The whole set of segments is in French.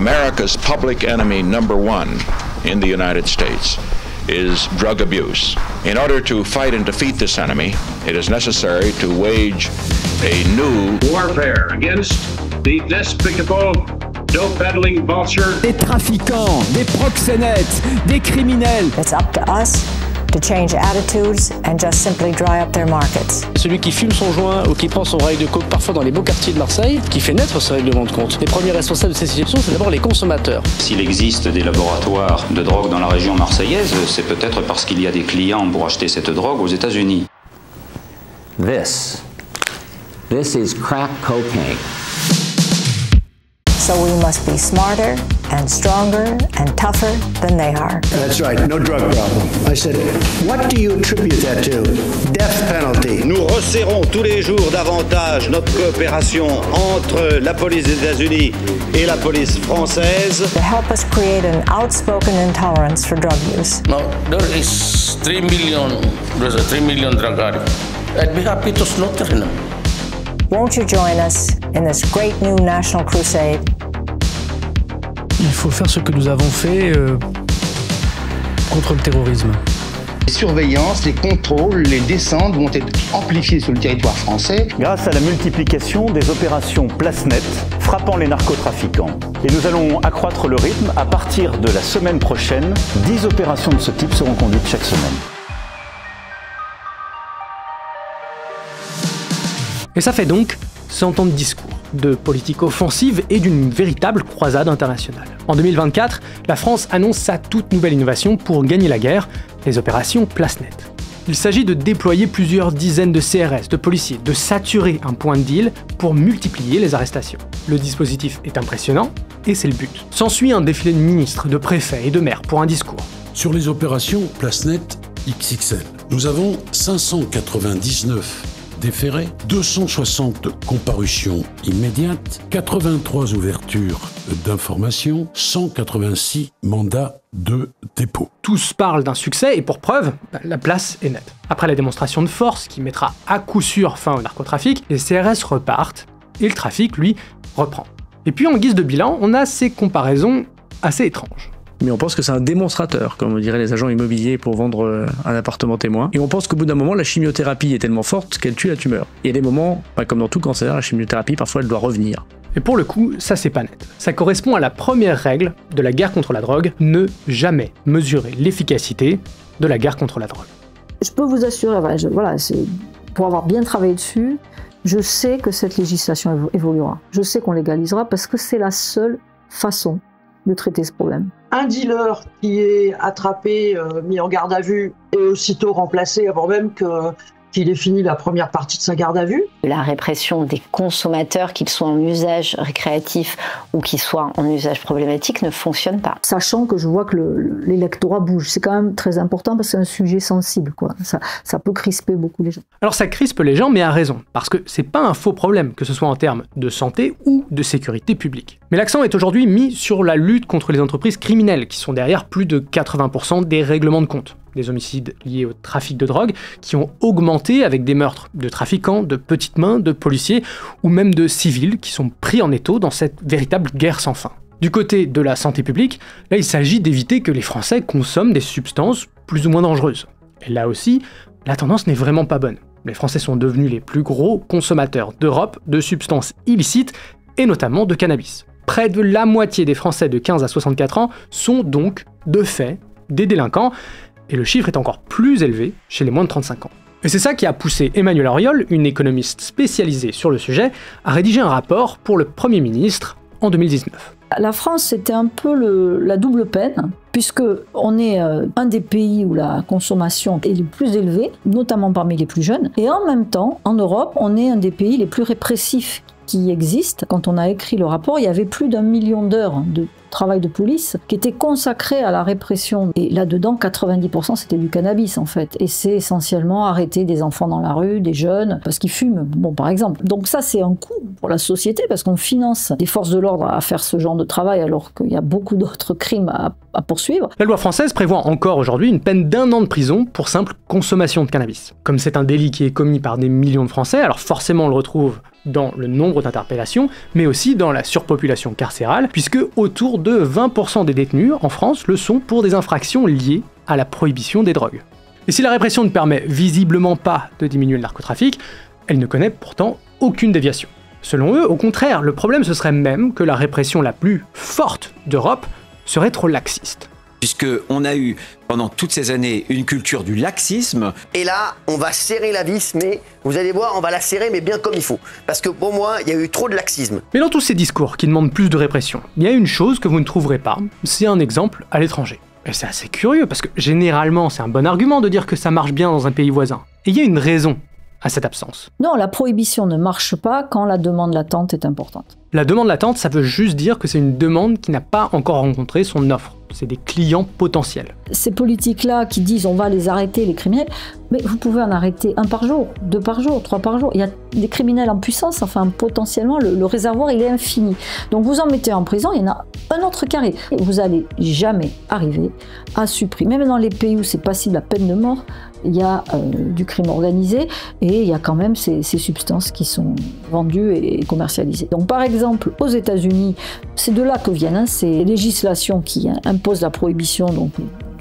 America's public enemy number one in the United States is drug abuse. In order to fight and defeat this enemy, it is necessary to wage a new warfare against the despicable dope peddling vulture. Des trafiquants, des proxénètes, des criminels. It's up to us to change attitudes and just simply dry up their markets. Celui qui fume son joint ou qui prend son rail de coke parfois dans les beaux quartiers de Marseille, qui fait naître ce règlement de compte. Les premiers responsables de ces situations, c'est d'abord les consommateurs. S'il existe des laboratoires de drogue dans la région marseillaise, c'est peut-être parce qu'il y a des clients pour acheter cette drogue aux États-Unis. This is crack cocaine. So we must be smarter and stronger and tougher than they are. That's right, no drug problem. I said, what do you attribute that to? Death penalty. Nous resserrons tous les jours davantage notre coopération entre la police des États-Unis et la police française. To help us create an outspoken intolerance for drug use. Now, there's a 3 million drug addicts. I'd be happy to slaughter them. Won't you join us in this great new national crusade? Il faut faire ce que nous avons fait contre le terrorisme. Les surveillances, les contrôles, les descentes vont être amplifiés sur le territoire français. Grâce à la multiplication des opérations place nette frappant les narcotrafiquants. Et nous allons accroître le rythme. À partir de la semaine prochaine, 10 opérations de ce type seront conduites chaque semaine. Et ça fait donc 100 ans de discours, de politique offensive et d'une véritable croisade internationale. En 2024, la France annonce sa toute nouvelle innovation pour gagner la guerre, les opérations place nette. Il s'agit de déployer plusieurs dizaines de CRS, de policiers, de saturer un point de deal pour multiplier les arrestations. Le dispositif est impressionnant, et c'est le but. S'ensuit un défilé de ministres, de préfets et de maires pour un discours. Sur les opérations place nette XXL, nous avons 599 déférés, 260 comparutions immédiates, 83 ouvertures d'informations, 186 mandats de dépôt. Tous parlent d'un succès et pour preuve, la place est nette. Après la démonstration de force qui mettra à coup sûr fin au narcotrafic, les CRS repartent et le trafic, lui, reprend. Et puis en guise de bilan, on a ces comparaisons assez étranges. Mais on pense que c'est un démonstrateur, comme diraient les agents immobiliers pour vendre un appartement témoin. Et on pense qu'au bout d'un moment, la chimiothérapie est tellement forte qu'elle tue la tumeur. Il y a des moments, comme dans tout cancer, la chimiothérapie, parfois, elle doit revenir. Et pour le coup, ça c'est pas net. Ça correspond à la première règle de la guerre contre la drogue, ne jamais mesurer l'efficacité de la guerre contre la drogue. Je peux vous assurer, pour avoir bien travaillé dessus, je sais que cette législation évoluera. Je sais qu'on légalisera parce que c'est la seule façon de traiter ce problème. Un dealer qui est attrapé, mis en garde à vue, est aussitôt remplacé avant même qu'il ait fini la première partie de sa garde à vue. La répression des consommateurs, qu'ils soient en usage récréatif ou qu'ils soient en usage problématique, ne fonctionne pas. Sachant que je vois que l'électorat bouge, c'est quand même très important parce que c'est un sujet sensible, quoi. Ça peut crisper beaucoup les gens. Alors ça crispe les gens, mais à raison, parce que c'est pas un faux problème, que ce soit en termes de santé ou de sécurité publique. Mais l'accent est aujourd'hui mis sur la lutte contre les entreprises criminelles, qui sont derrière plus de 80% des règlements de compte. Des homicides liés au trafic de drogue qui ont augmenté avec des meurtres de trafiquants, de petites mains, de policiers ou même de civils qui sont pris en étau dans cette véritable guerre sans fin. Du côté de la santé publique, là il s'agit d'éviter que les Français consomment des substances plus ou moins dangereuses. Et là aussi, la tendance n'est vraiment pas bonne. Les Français sont devenus les plus gros consommateurs d'Europe de substances illicites et notamment de cannabis. Près de la moitié des Français de 15 à 64 ans sont donc, de fait, des délinquants. Et le chiffre est encore plus élevé chez les moins de 35 ans. Et c'est ça qui a poussé Emmanuelle Auriol, une économiste spécialisée sur le sujet, à rédiger un rapport pour le Premier ministre en 2019. La France, c'était un peu la double peine, puisque on est un des pays où la consommation est le plus élevée, notamment parmi les plus jeunes, et en même temps, en Europe, on est un des pays les plus répressifs qui existent. Quand on a écrit le rapport, il y avait plus d'1 million d'heures de travail de police qui était consacré à la répression. Et là-dedans, 90% c'était du cannabis en fait. Et c'est essentiellement arrêter des enfants dans la rue, des jeunes, parce qu'ils fument, bon par exemple. Donc ça c'est un coût pour la société parce qu'on finance des forces de l'ordre à faire ce genre de travail alors qu'il y a beaucoup d'autres crimes à poursuivre. La loi française prévoit encore aujourd'hui une peine d'1 an de prison pour simple consommation de cannabis. Comme c'est un délit qui est commis par des millions de Français, alors forcément on le retrouve dans le nombre d'interpellations, mais aussi dans la surpopulation carcérale, puisque autour de 20% des détenus en France le sont pour des infractions liées à la prohibition des drogues. Et si la répression ne permet visiblement pas de diminuer le narcotrafic, elle ne connaît pourtant aucune déviation. Selon eux, au contraire, le problème ce serait même que la répression la plus forte d'Europe serait trop laxiste. Puisqu'on a eu pendant toutes ces années une culture du laxisme. Et là, on va serrer la vis, mais vous allez voir, on va la serrer, mais bien comme il faut. Parce que pour moi, il y a eu trop de laxisme. Mais dans tous ces discours qui demandent plus de répression, il y a une chose que vous ne trouverez pas, c'est un exemple à l'étranger. Et c'est assez curieux, parce que généralement, c'est un bon argument de dire que ça marche bien dans un pays voisin. Et il y a une raison à cette absence. Non, la prohibition ne marche pas quand la demande latente est importante. La demande latente, ça veut juste dire que c'est une demande qui n'a pas encore rencontré son offre. C'est des clients potentiels. Ces politiques-là qui disent on va les arrêter, les criminels, mais vous pouvez en arrêter 1 par jour, 2 par jour, 3 par jour. Il y a des criminels en puissance, enfin potentiellement le réservoir il est infini. Donc vous en mettez en prison, il y en a un autre carré. Et vous n'allez jamais arriver à supprimer, même dans les pays où c'est passible la peine de mort, il y a du crime organisé et il y a quand même ces substances qui sont vendues et commercialisées. Donc par exemple aux États-Unis, c'est de là que viennent ces législations qui imposent la prohibition donc,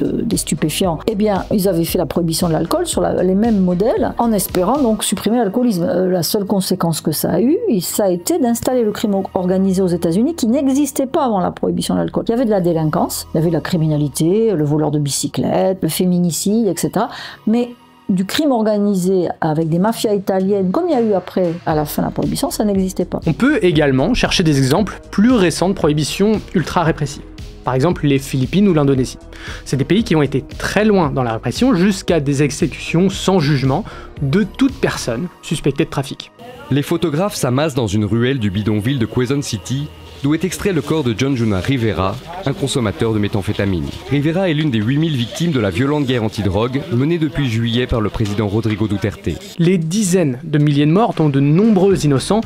des stupéfiants. Eh bien, ils avaient fait la prohibition de l'alcool sur les mêmes modèles en espérant donc supprimer l'alcoolisme. La seule conséquence que ça a eu, ça a été d'installer le crime organisé aux États-Unis qui n'existait pas avant la prohibition de l'alcool. Il y avait de la délinquance, il y avait de la criminalité, le voleur de bicyclette, le féminicide, etc. Mais du crime organisé avec des mafias italiennes, comme il y a eu après, à la fin de la prohibition, ça n'existait pas. On peut également chercher des exemples plus récents de prohibitions ultra répressives. Par exemple, les Philippines ou l'Indonésie. C'est des pays qui ont été très loin dans la répression jusqu'à des exécutions sans jugement de toute personne suspectée de trafic. Les photographes s'amassent dans une ruelle du bidonville de Quezon City, d'où est extrait le corps de John Juna Rivera, un consommateur de méthamphétamine. Rivera est l'une des 8000 victimes de la violente guerre antidrogue menée depuis juillet par le président Rodrigo Duterte. Les dizaines de milliers de morts, dont de nombreux innocents,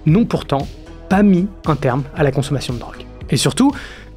n'ont pourtant pas mis un terme à la consommation de drogue. Et surtout,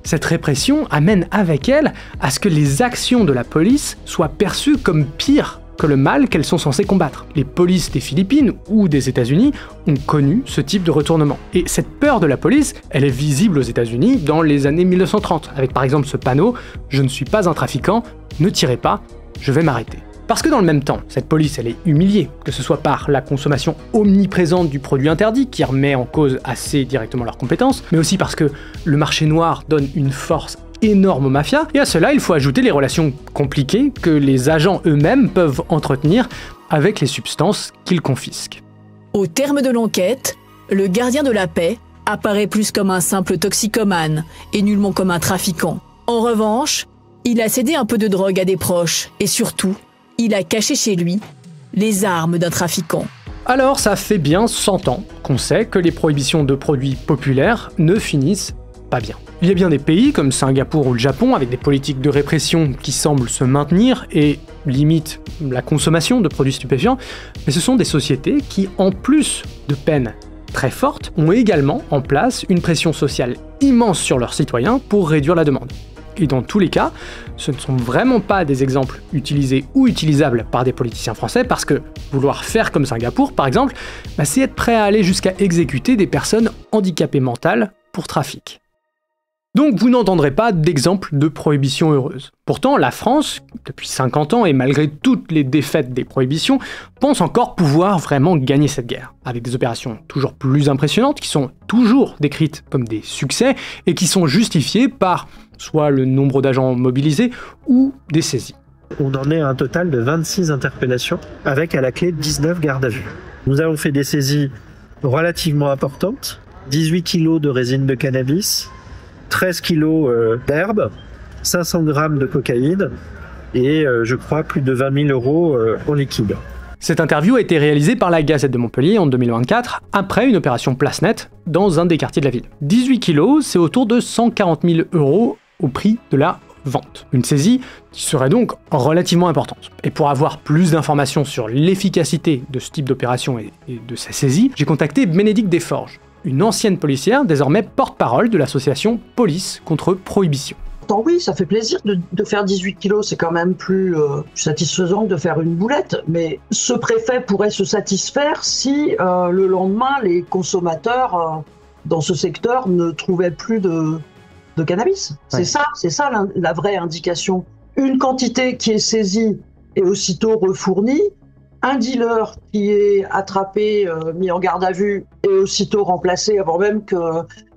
cette répression amène avec elle à ce que les actions de la police soient perçues comme pires que le mal qu'elles sont censées combattre. Les polices des Philippines ou des États-Unis ont connu ce type de retournement. Et cette peur de la police, elle est visible aux États-Unis dans les années 1930, avec par exemple ce panneau « Je ne suis pas un trafiquant, ne tirez pas, je vais m'arrêter ». Parce que dans le même temps, cette police elle est humiliée, que ce soit par la consommation omniprésente du produit interdit qui remet en cause assez directement leurs compétences, mais aussi parce que le marché noir donne une force énorme aux mafias, et à cela il faut ajouter les relations compliquées que les agents eux-mêmes peuvent entretenir avec les substances qu'ils confisquent. Au terme de l'enquête, le gardien de la paix apparaît plus comme un simple toxicomane et nullement comme un trafiquant. En revanche, il a cédé un peu de drogue à des proches et surtout, il a caché chez lui les armes d'un trafiquant. Alors ça fait bien 100 ans qu'on sait que les prohibitions de produits populaires ne finissent pas bien. Il y a bien des pays comme Singapour ou le Japon avec des politiques de répression qui semblent se maintenir et limitent la consommation de produits stupéfiants, mais ce sont des sociétés qui, en plus de peines très fortes, ont également en place une pression sociale immense sur leurs citoyens pour réduire la demande. Et dans tous les cas, ce ne sont vraiment pas des exemples utilisés ou utilisables par des politiciens français parce que vouloir faire comme Singapour, par exemple, c'est être prêt à aller jusqu'à exécuter des personnes handicapées mentales pour trafic. Donc vous n'entendrez pas d'exemple de prohibition heureuse. Pourtant, la France, depuis 50 ans et malgré toutes les défaites des prohibitions, pense encore pouvoir vraiment gagner cette guerre, avec des opérations toujours plus impressionnantes qui sont toujours décrites comme des succès et qui sont justifiées par soit le nombre d'agents mobilisés ou des saisies. On en est à un total de 26 interpellations, avec à la clé 19 gardes à vue. Nous avons fait des saisies relativement importantes, 18 kg de résine de cannabis, 13 kg d'herbe, 500 grammes de cocaïne et je crois plus de 20 000 euros en liquide. Cette interview a été réalisée par la Gazette de Montpellier en 2024 après une opération place nette dans un des quartiers de la ville. 18 kilos, c'est autour de 140 000 euros au prix de la vente. Une saisie qui serait donc relativement importante. Et pour avoir plus d'informations sur l'efficacité de ce type d'opération et de sa saisie, j'ai contacté Bénédicte Desforges, une ancienne policière, désormais porte-parole de l'association Police contre Prohibition. Pourtant oui, ça fait plaisir de faire 18 kilos, c'est quand même plus satisfaisant que de faire une boulette, mais ce préfet pourrait se satisfaire si le lendemain les consommateurs dans ce secteur ne trouvaient plus de cannabis. Ouais. C'est ça la vraie indication. Une quantité qui est saisie et aussitôt refournie, un dealer qui est attrapé, mis en garde à vue et aussitôt remplacé avant même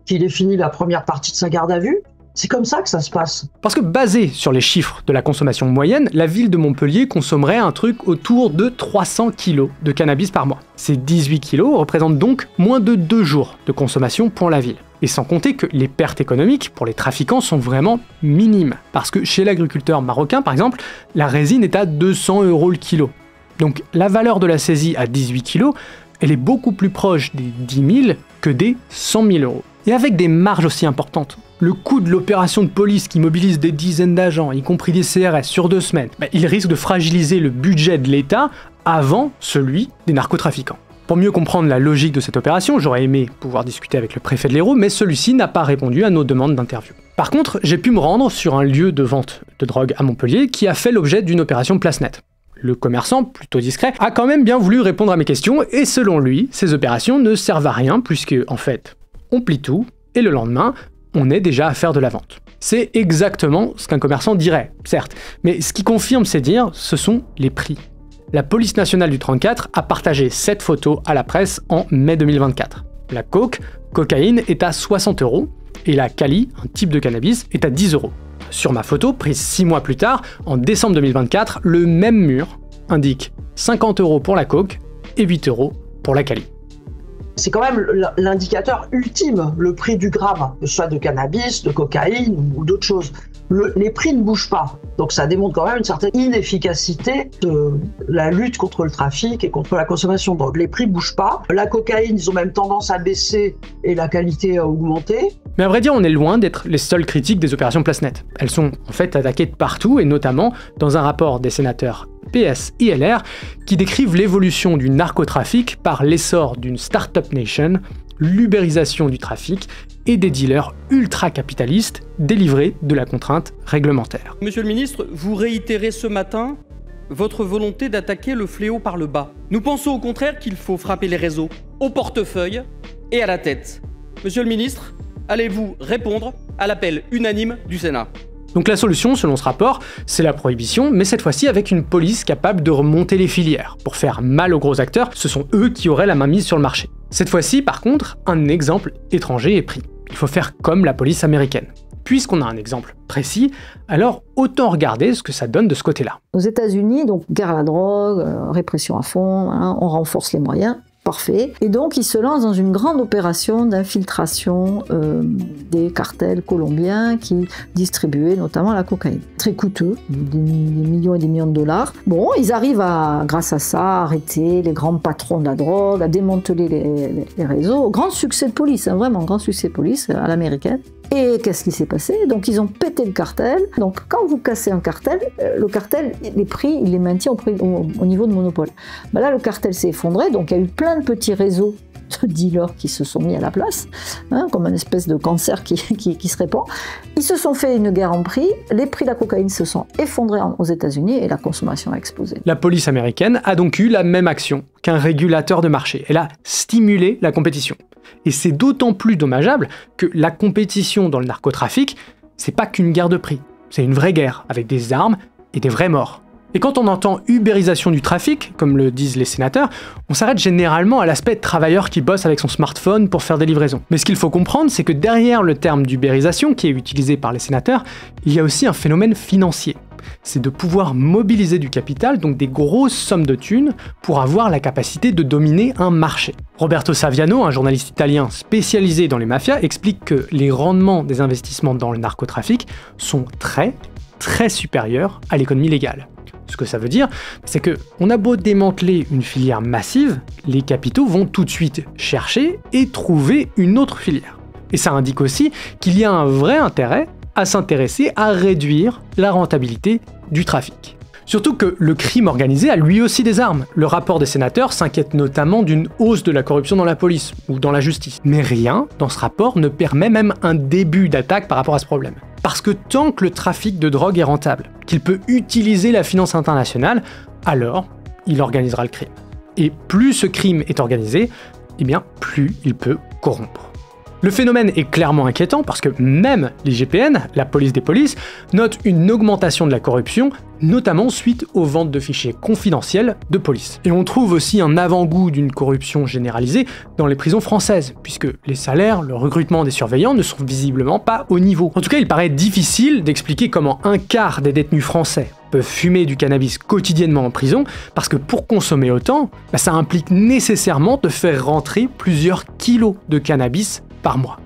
qu'il ait fini la première partie de sa garde à vue. C'est comme ça que ça se passe. Parce que basé sur les chiffres de la consommation moyenne, la ville de Montpellier consommerait un truc autour de 300 kg de cannabis par mois. Ces 18 kg représentent donc moins de 2 jours de consommation pour la ville. Et sans compter que les pertes économiques pour les trafiquants sont vraiment minimes. Parce que chez l'agriculteur marocain, par exemple, la résine est à 200 € le kilo. Donc la valeur de la saisie à 18 kg, elle est beaucoup plus proche des 10 000 que des 100 000 €. Et avec des marges aussi importantes. Le coût de l'opération de police qui mobilise des dizaines d'agents, y compris des CRS, sur 2 semaines, il risque de fragiliser le budget de l'État avant celui des narcotrafiquants. Pour mieux comprendre la logique de cette opération, j'aurais aimé pouvoir discuter avec le préfet de l'Hérault, mais celui-ci n'a pas répondu à nos demandes d'interview. Par contre, j'ai pu me rendre sur un lieu de vente de drogue à Montpellier qui a fait l'objet d'une opération place nette. Le commerçant, plutôt discret, a quand même bien voulu répondre à mes questions, et selon lui, ces opérations ne servent à rien puisque, en fait, on plie tout, et le lendemain, on est déjà à faire de la vente. C'est exactement ce qu'un commerçant dirait, certes, mais ce qui confirme ces dires, ce sont les prix. La police nationale du 34 a partagé cette photo à la presse en mai 2024. La cocaïne est à 60 € et la Cali, un type de cannabis, est à 10 €. Sur ma photo, prise 6 mois plus tard, en décembre 2024, le même mur indique 50 € pour la coke et 8 € pour la Cali. C'est quand même l'indicateur ultime, le prix du gramme, que ce soit de cannabis, de cocaïne ou d'autres choses. Les prix ne bougent pas, donc ça démontre quand même une certaine inefficacité de la lutte contre le trafic et contre la consommation de drogue. Les prix ne bougent pas, la cocaïne, ils ont même tendance à baisser et la qualité à augmenter. Mais à vrai dire, on est loin d'être les seuls critiques des opérations place nette. Elles sont en fait attaquées de partout, et notamment dans un rapport des sénateurs PS et LR qui décrivent l'évolution du narcotrafic par l'essor d'une start-up nation, l'ubérisation du trafic et des dealers ultra-capitalistes délivrés de la contrainte réglementaire. Monsieur le ministre, vous réitérez ce matin votre volonté d'attaquer le fléau par le bas. Nous pensons au contraire qu'il faut frapper les réseaux, au portefeuille et à la tête. Monsieur le ministre, allez-vous répondre à l'appel unanime du Sénat ? Donc la solution, selon ce rapport, c'est la prohibition, mais cette fois-ci avec une police capable de remonter les filières. Pour faire mal aux gros acteurs, ce sont eux qui auraient la main mise sur le marché. Cette fois-ci, par contre, un exemple étranger est pris. Il faut faire comme la police américaine. Puisqu'on a un exemple précis, alors autant regarder ce que ça donne de ce côté-là. Aux États-Unis, donc guerre à la drogue, répression à fond, hein, on renforce les moyens. Parfait. Et donc, ils se lancent dans une grande opération d'infiltration des cartels colombiens qui distribuaient notamment la cocaïne. Très coûteux, des millions et des millions de dollars. Bon, ils arrivent grâce à ça, à arrêter les grands patrons de la drogue, à démanteler les réseaux. Grand succès de police, hein, vraiment grand succès de police à l'américaine. Et qu'est-ce qui s'est passé? Donc ils ont pété le cartel. Donc quand vous cassez un cartel, le cartel, les prix, il les maintient au niveau de monopole. Ben là, le cartel s'est effondré, donc il y a eu plein de petits réseaux de dealers qui se sont mis à la place, hein, comme une espèce de cancer qui se répand. Ils se sont fait une guerre en prix, les prix de la cocaïne se sont effondrés aux États-Unis et la consommation a explosé. La police américaine a donc eu la même action qu'un régulateur de marché. Elle a stimulé la compétition. Et c'est d'autant plus dommageable que la compétition dans le narcotrafic, c'est pas qu'une guerre de prix, c'est une vraie guerre, avec des armes et des vrais morts. Et quand on entend ubérisation du trafic, comme le disent les sénateurs, on s'arrête généralement à l'aspect travailleur qui bosse avec son smartphone pour faire des livraisons. Mais ce qu'il faut comprendre, c'est que derrière le terme d'ubérisation, qui est utilisé par les sénateurs, il y a aussi un phénomène financier. C'est de pouvoir mobiliser du capital, donc des grosses sommes de thunes, pour avoir la capacité de dominer un marché. Roberto Saviano, un journaliste italien spécialisé dans les mafias, explique que les rendements des investissements dans le narcotrafic sont très supérieurs à l'économie légale. Ce que ça veut dire, c'est que on a beau démanteler une filière massive, les capitaux vont tout de suite chercher et trouver une autre filière. Et ça indique aussi qu'il y a un vrai intérêt à s'intéresser à réduire la rentabilité du trafic. Surtout que le crime organisé a lui aussi des armes. Le rapport des sénateurs s'inquiète notamment d'une hausse de la corruption dans la police ou dans la justice. Mais rien dans ce rapport ne permet même un début d'attaque par rapport à ce problème. Parce que tant que le trafic de drogue est rentable, qu'il peut utiliser la finance internationale, alors il organisera le crime. Et plus ce crime est organisé, eh bien plus il peut corrompre. Le phénomène est clairement inquiétant parce que même l'IGPN, la police des polices, note une augmentation de la corruption, notamment suite aux ventes de fichiers confidentiels de police. Et on trouve aussi un avant-goût d'une corruption généralisée dans les prisons françaises, puisque les salaires, le recrutement des surveillants ne sont visiblement pas au niveau. En tout cas, il paraît difficile d'expliquer comment un quart des détenus français peuvent fumer du cannabis quotidiennement en prison, parce que pour consommer autant, ça implique nécessairement de faire rentrer plusieurs kilos de cannabis par mois.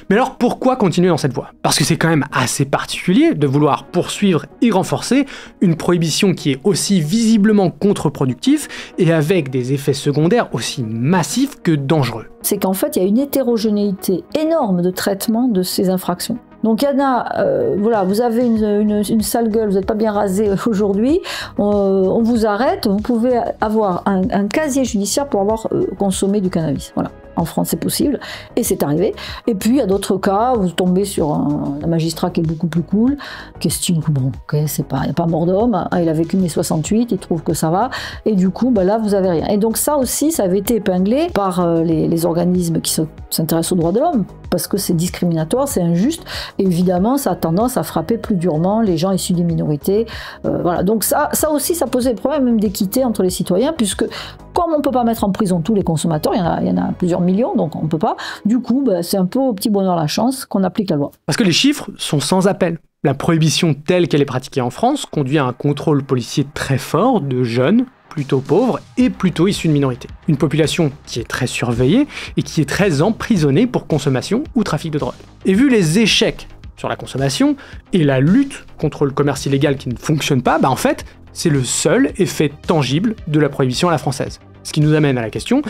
Mais alors pourquoi continuer dans cette voie? Parce que c'est quand même assez particulier de vouloir poursuivre et renforcer une prohibition qui est aussi visiblement contre-productive et avec des effets secondaires aussi massifs que dangereux. C'est qu'en fait, il y a une hétérogénéité énorme de traitement de ces infractions. Donc il y en a, voilà, vous avez une sale gueule, vous n'êtes pas bien rasé aujourd'hui, on vous arrête, vous pouvez avoir un casier judiciaire pour avoir consommé du cannabis. Voilà. En France, c'est possible, et c'est arrivé. Et puis, il y a d'autres cas, vous tombez sur un magistrat qui est beaucoup plus cool, qui estime que bon, ok, il n'y a pas mort d'homme, il a vécu mai 68, il trouve que ça va, et du coup, là, vous avez rien. Et donc ça aussi, ça avait été épinglé par les organismes qui s'intéressent aux droits de l'homme, parce que c'est discriminatoire, c'est injuste, et évidemment, ça a tendance à frapper plus durement les gens issus des minorités. Voilà. Donc ça aussi, ça posait le problème même d'équité entre les citoyens, puisque comme on ne peut pas mettre en prison tous les consommateurs, il y en a plusieurs millions, donc on ne peut pas. Du coup, c'est un peu au petit bonheur la chance qu'on applique la loi. Parce que les chiffres sont sans appel. La prohibition telle qu'elle est pratiquée en France conduit à un contrôle policier très fort de jeunes, plutôt pauvres et plutôt issus de minorités. Une population qui est très surveillée et qui est très emprisonnée pour consommation ou trafic de drogue. Et vu les échecs sur la consommation et la lutte contre le commerce illégal qui ne fonctionne pas, en fait, c'est le seul effet tangible de la prohibition à la française. Ce qui nous amène à la question,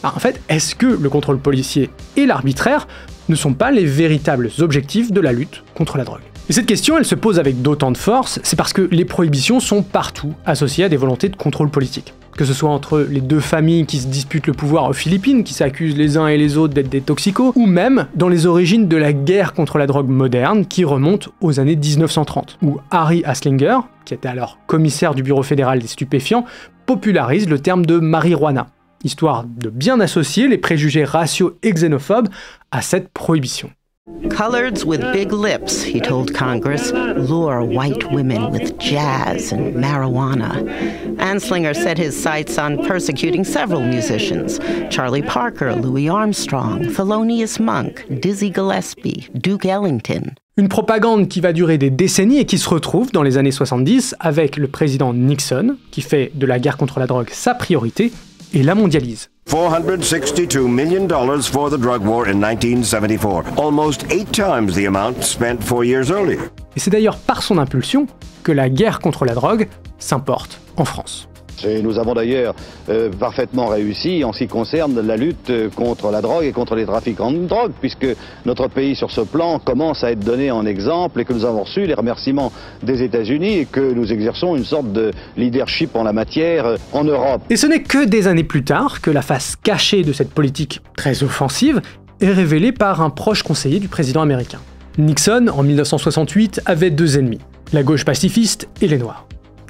en fait, est-ce que le contrôle policier et l'arbitraire ne sont pas les véritables objectifs de la lutte contre la drogue? Et cette question, elle se pose avec d'autant de force, c'est parce que les prohibitions sont partout associées à des volontés de contrôle politique. Que ce soit entre les deux familles qui se disputent le pouvoir aux Philippines, qui s'accusent les uns et les autres d'être des toxicos, ou même dans les origines de la guerre contre la drogue moderne qui remonte aux années 1930, où Harry Anslinger, qui était alors commissaire du Bureau fédéral des stupéfiants, popularise le terme de marijuana, histoire de bien associer les préjugés raciaux et xénophobes à cette prohibition. Coloreds with big lips, he told Congress, lure white women with jazz and marijuana. Anslinger set his sights on persecuting several musicians: Charlie Parker, Louis Armstrong, Thelonious Monk, Dizzy Gillespie, Duke Ellington. Une propagande qui va durer des décennies et qui se retrouve dans les années 70 avec le président Nixon, qui fait de la guerre contre la drogue sa priorité et la mondialise. $462 million for the drug war in 1974, almost 8 times the amount spent 4 years earlier. Et c'est d'ailleurs par son impulsion que la guerre contre la drogue s'importe en France. Et nous avons d'ailleurs parfaitement réussi en ce qui concerne la lutte contre la drogue et contre les trafiquants de drogue, puisque notre pays sur ce plan commence à être donné en exemple et que nous avons reçu les remerciements des États-Unis et que nous exerçons une sorte de leadership en la matière en Europe. Et ce n'est que des années plus tard que la face cachée de cette politique très offensive est révélée par un proche conseiller du président américain. Nixon, en 1968, avait deux ennemis, la gauche pacifiste et les Noirs.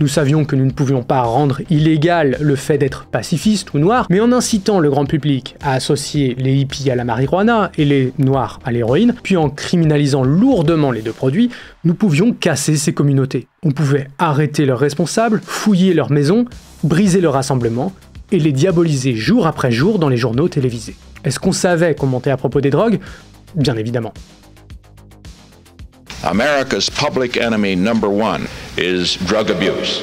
Nous savions que nous ne pouvions pas rendre illégal le fait d'être pacifiste ou noir, mais en incitant le grand public à associer les hippies à la marijuana et les noirs à l'héroïne, puis en criminalisant lourdement les deux produits, nous pouvions casser ces communautés. On pouvait arrêter leurs responsables, fouiller leurs maisons, briser leurs rassemblements et les diaboliser jour après jour dans les journaux télévisés. Est-ce qu'on savait qu'on mentait à propos des drogues? Bien évidemment. America's public enemy number one is drug abuse.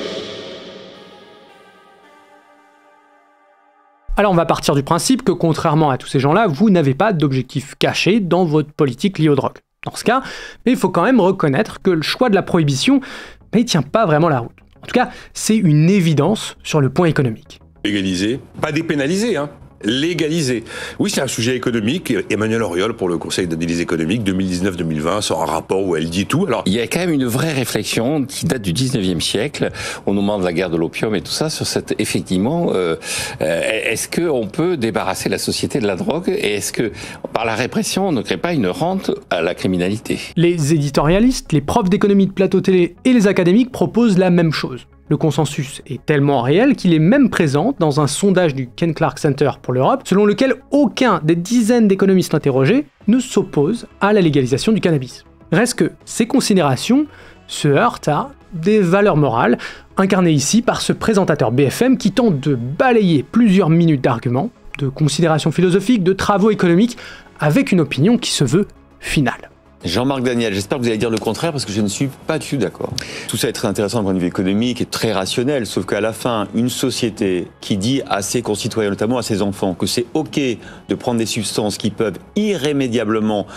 Alors on va partir du principe que contrairement à tous ces gens-là, vous n'avez pas d'objectif caché dans votre politique liée aux drogues. Dans ce cas, il faut quand même reconnaître que le choix de la prohibition, il tient pas vraiment la route. En tout cas, c'est une évidence sur le point économique. Légaliser, pas dépénaliser, hein. légaliser. Oui, c'est un sujet économique. Emmanuel Auriol, pour le Conseil d'analyse économique, 2019-2020, sort un rapport où elle dit tout. Alors, il y a quand même une vraie réflexion qui date du 19e siècle, au moment de la guerre de l'opium et tout ça, sur cette, effectivement, est-ce qu'on peut débarrasser la société de la drogue et est-ce que, par la répression, on ne crée pas une rente à la criminalité? Les éditorialistes, les profs d'économie de plateau télé et les académiques proposent la même chose. Le consensus est tellement réel qu'il est même présent dans un sondage du Ken Clark Center pour l'Europe, selon lequel aucun des dizaines d'économistes interrogés ne s'oppose à la légalisation du cannabis. Reste que ces considérations se heurtent à des valeurs morales, incarnées ici par ce présentateur BFM qui tente de balayer plusieurs minutes d'arguments, de considérations philosophiques, de travaux économiques, avec une opinion qui se veut finale. Jean-Marc Daniel, j'espère que vous allez dire le contraire parce que je ne suis pas du tout d'accord. Tout ça est très intéressant d'un point de vue économique et très rationnel, sauf qu'à la fin, une société qui dit à ses concitoyens, notamment à ses enfants, que c'est OK de prendre des substances qui peuvent irrémédiablement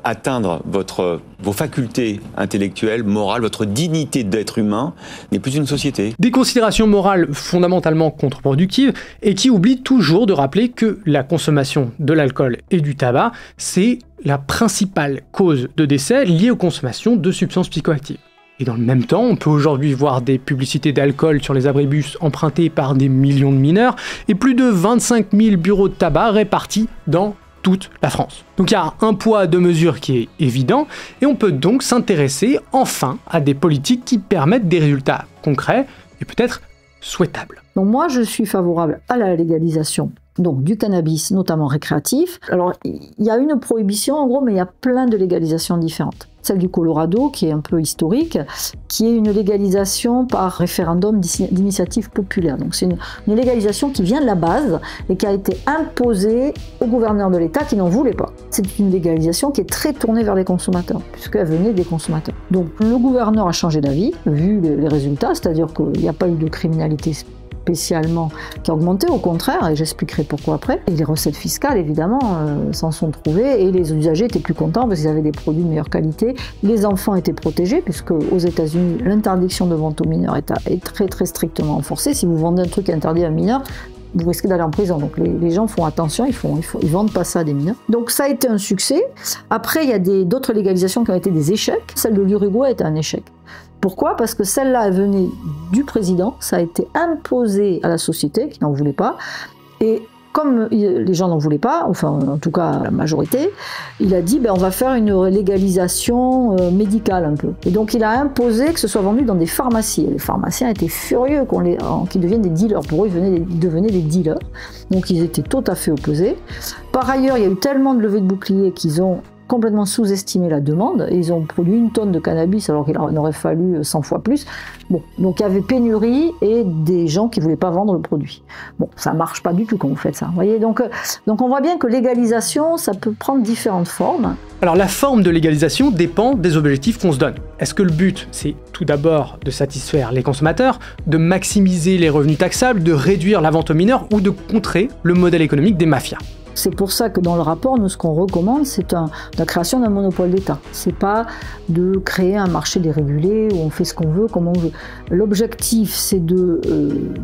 atteindre vos facultés intellectuelles, morales, votre dignité d'être humain, n'est plus une société. Des considérations morales fondamentalement contre-productives et qui oublient toujours de rappeler que la consommation de l'alcool et du tabac, c'est la principale cause de décès liée aux consommations de substances psychoactives. Et dans le même temps, on peut aujourd'hui voir des publicités d'alcool sur les abribus empruntées par des millions de mineurs et plus de 25 000 bureaux de tabac répartis dans toute la France. Donc il y a un poids de mesure qui est évident et on peut donc s'intéresser enfin à des politiques qui permettent des résultats concrets et peut-être souhaitables. Donc moi je suis favorable à la légalisation donc du cannabis, notamment récréatif. Alors, il y a une prohibition en gros, mais il y a plein de légalisations différentes. Celle du Colorado, qui est un peu historique, qui est une légalisation par référendum d'initiative populaire. Donc c'est une légalisation qui vient de la base et qui a été imposée au gouverneur de l'État qui n'en voulait pas. C'est une légalisation qui est très tournée vers les consommateurs, puisqu'elle venait des consommateurs. Donc le gouverneur a changé d'avis, vu les résultats, c'est-à-dire qu'il n'y a pas eu de criminalité spécialement qui a augmenté, au contraire, et j'expliquerai pourquoi après. Et les recettes fiscales, évidemment, s'en sont trouvées, et les usagers étaient plus contents parce qu'ils avaient des produits de meilleure qualité. Les enfants étaient protégés, puisque aux États-Unis, l'interdiction de vente aux mineurs est très très strictement enforcée. Si vous vendez un truc interdit à un mineur, vous risquez d'aller en prison. Donc les gens font attention, ils vendent pas ça à des mineurs. Donc ça a été un succès. Après, il y a d'autres légalisations qui ont été des échecs. Celle de l'Uruguay était un échec. Pourquoi ? Parce que celle-là, elle venait du président, ça a été imposé à la société qui n'en voulait pas. Et comme les gens n'en voulaient pas, enfin en tout cas la majorité, il a dit on va faire une légalisation médicale un peu. Et donc il a imposé que ce soit vendu dans des pharmacies. Et les pharmaciens étaient furieux qu'ils deviennent des dealers. Pour eux, ils devenaient des dealers. Donc ils étaient tout à fait opposés. Par ailleurs, il y a eu tellement de levées de boucliers qu'ils ont complètement sous-estimé la demande et ils ont produit 1 tonne de cannabis alors qu'il en aurait fallu 100 fois plus. Bon, donc il y avait pénurie et des gens qui ne voulaient pas vendre le produit. Bon, ça ne marche pas du tout quand vous faites ça. Vous voyez, donc on voit bien que légalisation, ça peut prendre différentes formes. Alors la forme de légalisation dépend des objectifs qu'on se donne. Est-ce que le but, c'est tout d'abord de satisfaire les consommateurs, de maximiser les revenus taxables, de réduire la vente aux mineurs ou de contrer le modèle économique des mafias ? C'est pour ça que dans le rapport, nous, ce qu'on recommande, c'est la création d'un monopole d'État. C'est pas de créer un marché dérégulé où on fait ce qu'on veut, comme on veut. L'objectif, c'est de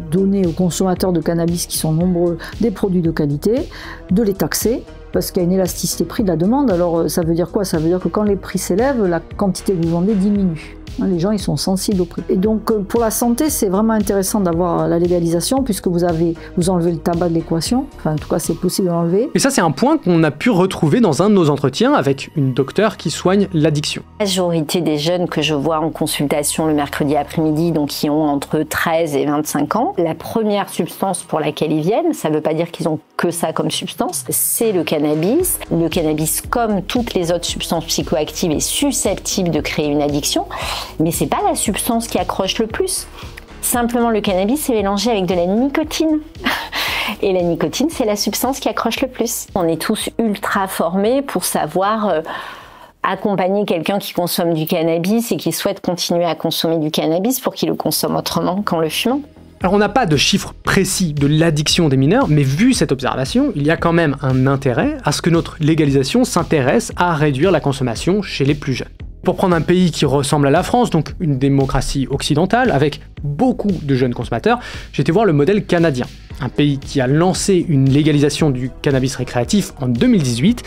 donner aux consommateurs de cannabis qui sont nombreux des produits de qualité, de les taxer, parce qu'il y a une élasticité prix de la demande. Alors ça veut dire quoi ? Ça veut dire que quand les prix s'élèvent, la quantité que vous vendez diminue. Les gens, ils sont sensibles au prix. Et donc, pour la santé, c'est vraiment intéressant d'avoir la légalisation puisque vous enlevez le tabac de l'équation. Enfin, en tout cas, c'est possible de l'enlever. Et ça, c'est un point qu'on a pu retrouver dans un de nos entretiens avec une docteure qui soigne l'addiction. La majorité des jeunes que je vois en consultation le mercredi après-midi, donc qui ont entre 13 et 25 ans, la première substance pour laquelle ils viennent, ça ne veut pas dire qu'ils ont que ça comme substance, c'est le cannabis. Le cannabis, comme toutes les autres substances psychoactives, est susceptible de créer une addiction. Mais c'est pas la substance qui accroche le plus. Simplement, le cannabis est mélangé avec de la nicotine. Et la nicotine, c'est la substance qui accroche le plus. On est tous ultra formés pour savoir accompagner quelqu'un qui consomme du cannabis et qui souhaite continuer à consommer du cannabis pour qu'il le consomme autrement qu'en le fumant. Alors on n'a pas de chiffre précis de l'addiction des mineurs, mais vu cette observation, il y a quand même un intérêt à ce que notre légalisation s'intéresse à réduire la consommation chez les plus jeunes. Pour prendre un pays qui ressemble à la France, donc une démocratie occidentale, avec beaucoup de jeunes consommateurs, j'ai été voir le modèle canadien. un pays qui a lancé une légalisation du cannabis récréatif en 2018,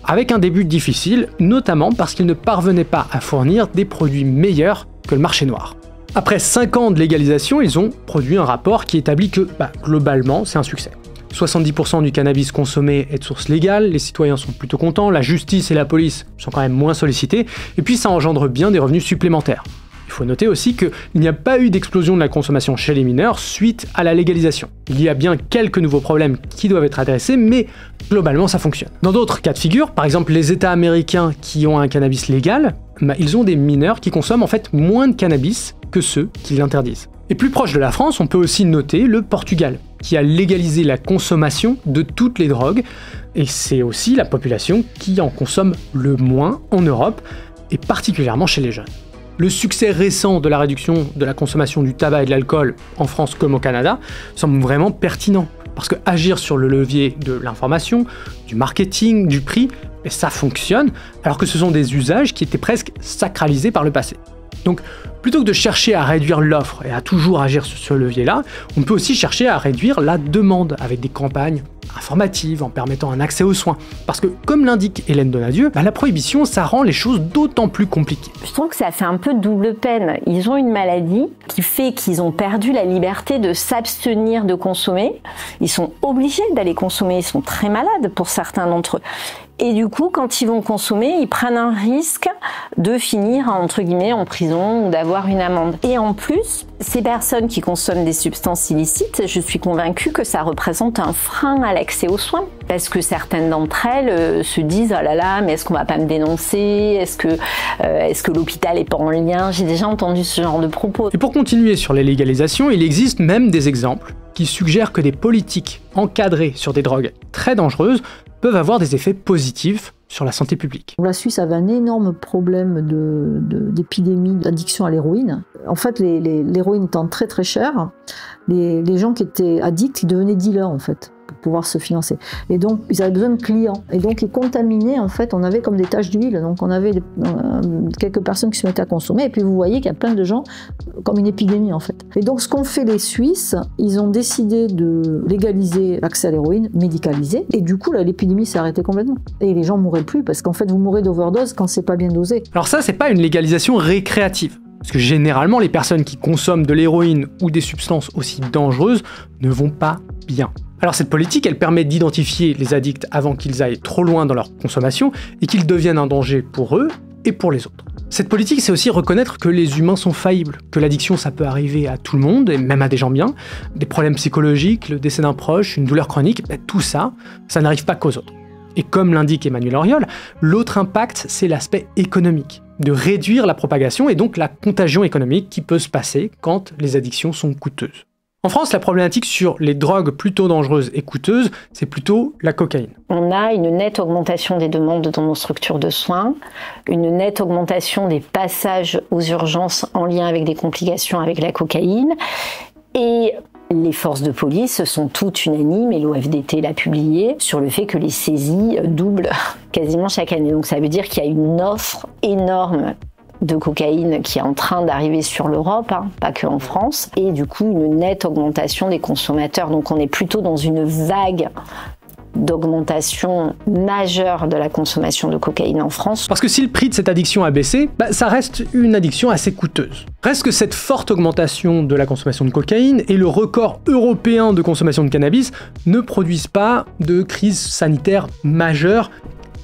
avec un début difficile, notamment parce qu'il ne parvenait pas à fournir des produits meilleurs que le marché noir. Après 5 ans de légalisation, ils ont produit un rapport qui établit que, globalement, c'est un succès. 70% du cannabis consommé est de source légale, les citoyens sont plutôt contents, la justice et la police sont quand même moins sollicités, et puis ça engendre bien des revenus supplémentaires. Il faut noter aussi qu'il n'y a pas eu d'explosion de la consommation chez les mineurs suite à la légalisation. Il y a bien quelques nouveaux problèmes qui doivent être adressés, mais globalement ça fonctionne. Dans d'autres cas de figure, par exemple les États américains qui ont un cannabis légal, ils ont des mineurs qui consomment en fait moins de cannabis que ceux qui l'interdisent. Et plus proche de la France, on peut aussi noter le Portugal, qui a légalisé la consommation de toutes les drogues, et c'est aussi la population qui en consomme le moins en Europe, et particulièrement chez les jeunes. Le succès récent de la réduction de la consommation du tabac et de l'alcool en France comme au Canada semble vraiment pertinent, parce que agir sur le levier de l'information, du marketing, du prix, ça fonctionne, alors que ce sont des usages qui étaient presque sacralisés par le passé. Donc, plutôt que de chercher à réduire l'offre et à toujours agir sur ce levier-là, on peut aussi chercher à réduire la demande avec des campagnes informatives en permettant un accès aux soins. Parce que, comme l'indique Hélène Donadieu, la prohibition, ça rend les choses d'autant plus compliquées. Je trouve que ça fait un peu double peine. Ils ont une maladie qui fait qu'ils ont perdu la liberté de s'abstenir de consommer. Ils sont obligés d'aller consommer, ils sont très malades pour certains d'entre eux. Et du coup, quand ils vont consommer, ils prennent un risque de finir, entre guillemets, en prison ou d'avoir une amende. Et en plus, ces personnes qui consomment des substances illicites, je suis convaincue que ça représente un frein à l'accès aux soins. Parce que certaines d'entre elles se disent « Oh là là, mais est-ce qu'on va pas me dénoncer ? Est-ce que l'hôpital est pas en lien ?» J'ai déjà entendu ce genre de propos. Et pour continuer sur les légalisations, il existe même des exemples qui suggèrent que des politiques encadrées sur des drogues très dangereuses peuvent avoir des effets positifs sur la santé publique. La Suisse avait un énorme problème d'épidémie d'addiction à l'héroïne. En fait, l'héroïne étant très très chère, les gens qui étaient addicts, ils devenaient dealers en fait, pour pouvoir se financer. Et donc, ils avaient besoin de clients. Et donc, ils contaminaient, en fait, on avait comme des taches d'huile. Donc, on avait quelques personnes qui se mettaient à consommer. Et puis, vous voyez qu'il y a plein de gens, comme une épidémie, en fait. Et donc, ce qu'ont fait les Suisses, ils ont décidé de légaliser l'accès à l'héroïne médicalisée. Et du coup, là, l'épidémie s'est arrêtée complètement. Et les gens mouraient plus, parce qu'en fait, vous mourrez d'overdose quand c'est pas bien dosé. Alors ça, c'est pas une légalisation récréative. Parce que généralement, les personnes qui consomment de l'héroïne ou des substances aussi dangereuses ne vont pas bien. Alors cette politique, elle permet d'identifier les addicts avant qu'ils aillent trop loin dans leur consommation et qu'ils deviennent un danger pour eux et pour les autres. Cette politique, c'est aussi reconnaître que les humains sont faillibles, que l'addiction, ça peut arriver à tout le monde, et même à des gens bien. Des problèmes psychologiques, le décès d'un proche, une douleur chronique, tout ça, ça n'arrive pas qu'aux autres. Et comme l'indique Emmanuel Auriol, l'autre impact, c'est l'aspect économique, de réduire la propagation et donc la contagion économique qui peut se passer quand les addictions sont coûteuses. En France, la problématique sur les drogues plutôt dangereuses et coûteuses, c'est plutôt la cocaïne. On a une nette augmentation des demandes dans nos structures de soins, une nette augmentation des passages aux urgences en lien avec des complications avec la cocaïne, et les forces de police sont toutes unanimes, et l'OFDT l'a publié, sur le fait que les saisies doublent quasiment chaque année. Donc ça veut dire qu'il y a une offre énorme de cocaïne qui est en train d'arriver sur l'Europe, pas que en France, et du coup une nette augmentation des consommateurs. Donc on est plutôt dans une vague d'augmentation majeure de la consommation de cocaïne en France. Parce que si le prix de cette addiction a baissé, ça reste une addiction assez coûteuse. Reste que cette forte augmentation de la consommation de cocaïne et le record européen de consommation de cannabis ne produisent pas de crise sanitaire majeure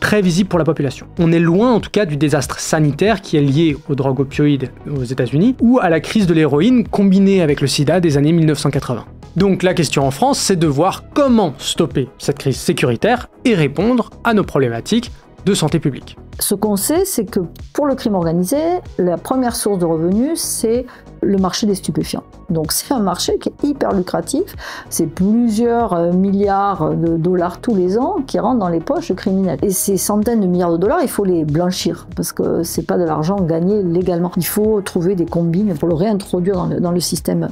très visible pour la population. On est loin en tout cas du désastre sanitaire qui est lié aux drogues opioïdes aux États-Unis ou à la crise de l'héroïne combinée avec le sida des années 1980. Donc la question en France, c'est de voir comment stopper cette crise sécuritaire et répondre à nos problématiques de santé publique. Ce qu'on sait, c'est que pour le crime organisé, la première source de revenus, c'est le marché des stupéfiants. Donc c'est un marché qui est hyper lucratif, c'est plusieurs milliards de dollars tous les ans qui rentrent dans les poches de criminels. Et ces centaines de milliards de dollars, il faut les blanchir, parce que c'est pas de l'argent gagné légalement. Il faut trouver des combines pour le réintroduire dans le système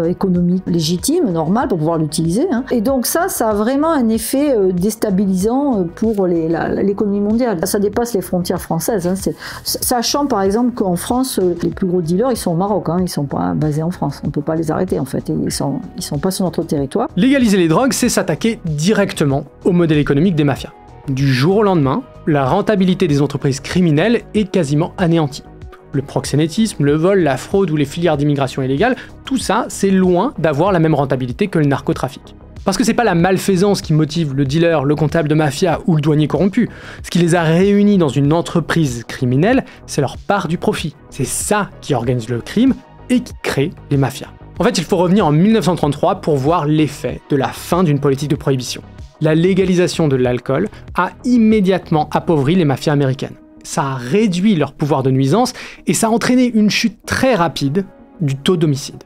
économique légitime, normal, pour pouvoir l'utiliser. Et donc ça a vraiment un effet déstabilisant pour l'économie mondiale. Ça dépasse les frontières françaises. Hein. Sachant par exemple qu'en France, les plus gros dealers, ils sont au Maroc, hein. Ils ne sont pas basés en France. On ne peut pas les arrêter en fait. Ils sont pas sur notre territoire. Légaliser les drogues, c'est s'attaquer directement au modèle économique des mafias. Du jour au lendemain, la rentabilité des entreprises criminelles est quasiment anéantie. Le proxénétisme, le vol, la fraude ou les filières d'immigration illégale, tout ça, c'est loin d'avoir la même rentabilité que le narcotrafic. Parce que c'est pas la malfaisance qui motive le dealer, le comptable de mafia ou le douanier corrompu. Ce qui les a réunis dans une entreprise criminelle, c'est leur part du profit. C'est ça qui organise le crime et qui crée les mafias. En fait, il faut revenir en 1933 pour voir l'effet de la fin d'une politique de prohibition. La légalisation de l'alcool a immédiatement appauvri les mafias américaines. Ça a réduit leur pouvoir de nuisance et ça a entraîné une chute très rapide du taux d'homicide.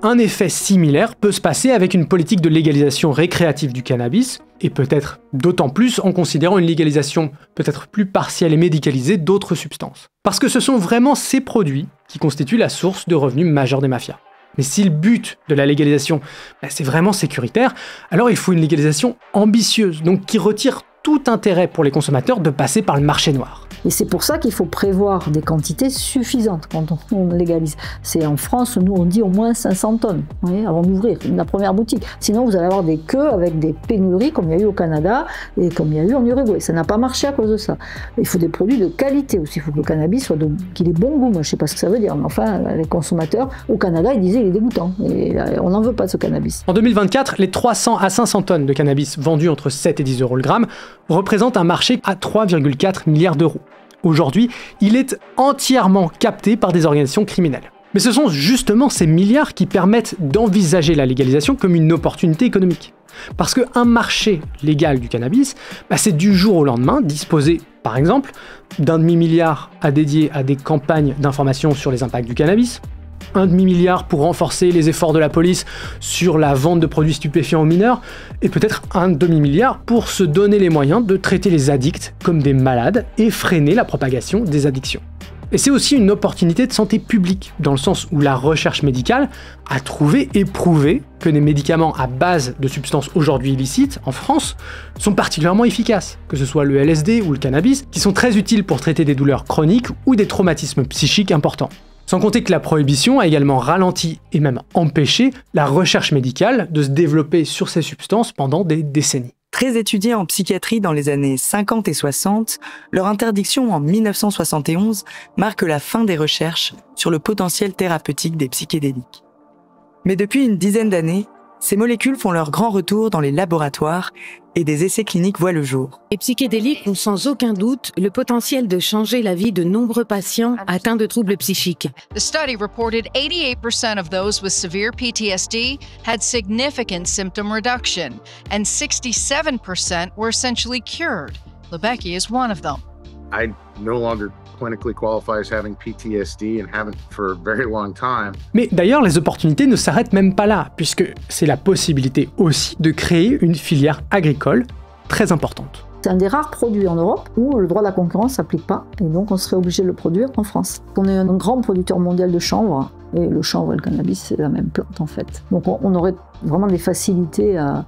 Un effet similaire peut se passer avec une politique de légalisation récréative du cannabis, et peut-être d'autant plus en considérant une légalisation peut-être plus partielle et médicalisée d'autres substances. Parce que ce sont vraiment ces produits qui constituent la source de revenus majeure des mafias. Mais si le but de la légalisation, c'est vraiment sécuritaire, alors il faut une légalisation ambitieuse, donc qui retire tout intérêt pour les consommateurs de passer par le marché noir. Et c'est pour ça qu'il faut prévoir des quantités suffisantes quand on légalise. C'est en France, nous on dit au moins 500 tonnes, vous voyez, avant d'ouvrir la première boutique. Sinon vous allez avoir des queues avec des pénuries comme il y a eu au Canada et comme il y a eu en Uruguay. Ça n'a pas marché à cause de ça. Il faut des produits de qualité aussi. Il faut que le cannabis qu'il ait bon goût. Moi je ne sais pas ce que ça veut dire, mais enfin les consommateurs au Canada ils disaient il est dégoûtant. Et on n'en veut pas de ce cannabis. En 2024, les 300 à 500 tonnes de cannabis vendus entre 7 et 10 euros le gramme représentent un marché à 3,4 milliards d'euros. Aujourd'hui, il est entièrement capté par des organisations criminelles. Mais ce sont justement ces milliards qui permettent d'envisager la légalisation comme une opportunité économique. Parce qu'un marché légal du cannabis, c'est du jour au lendemain disposer, par exemple, d'un demi-milliard à dédier à des campagnes d'information sur les impacts du cannabis, un demi-milliard pour renforcer les efforts de la police sur la vente de produits stupéfiants aux mineurs, et peut-être un demi-milliard pour se donner les moyens de traiter les addicts comme des malades et freiner la propagation des addictions. Et c'est aussi une opportunité de santé publique, dans le sens où la recherche médicale a trouvé et prouvé que des médicaments à base de substances aujourd'hui illicites, en France, sont particulièrement efficaces, que ce soit le LSD ou le cannabis, qui sont très utiles pour traiter des douleurs chroniques ou des traumatismes psychiques importants. Sans compter que la prohibition a également ralenti et même empêché la recherche médicale de se développer sur ces substances pendant des décennies. Très étudiés en psychiatrie dans les années 50 et 60, leur interdiction en 1971 marque la fin des recherches sur le potentiel thérapeutique des psychédéliques. Mais depuis une dizaine d'années, ces molécules font leur grand retour dans les laboratoires et des essais cliniques voient le jour. Les psychédéliques ont sans aucun doute le potentiel de changer la vie de nombreux patients atteints de troubles psychiques. The study reported 88% of those with severe PTSD had significant symptom reduction, and 67% were essentially cured. Lebecki is one of them. I no longer clinically qualify as having PTSD and haven't for a very long time. Mais d'ailleurs, les opportunités ne s'arrêtent même pas là, puisque c'est la possibilité aussi de créer une filière agricole très importante. C'est un des rares produits en Europe où le droit de la concurrence ne s'applique pas, et donc on serait obligé de le produire en France. On est un grand producteur mondial de chanvre, et le chanvre et le cannabis, c'est la même plante en fait. Donc on aurait vraiment des facilités à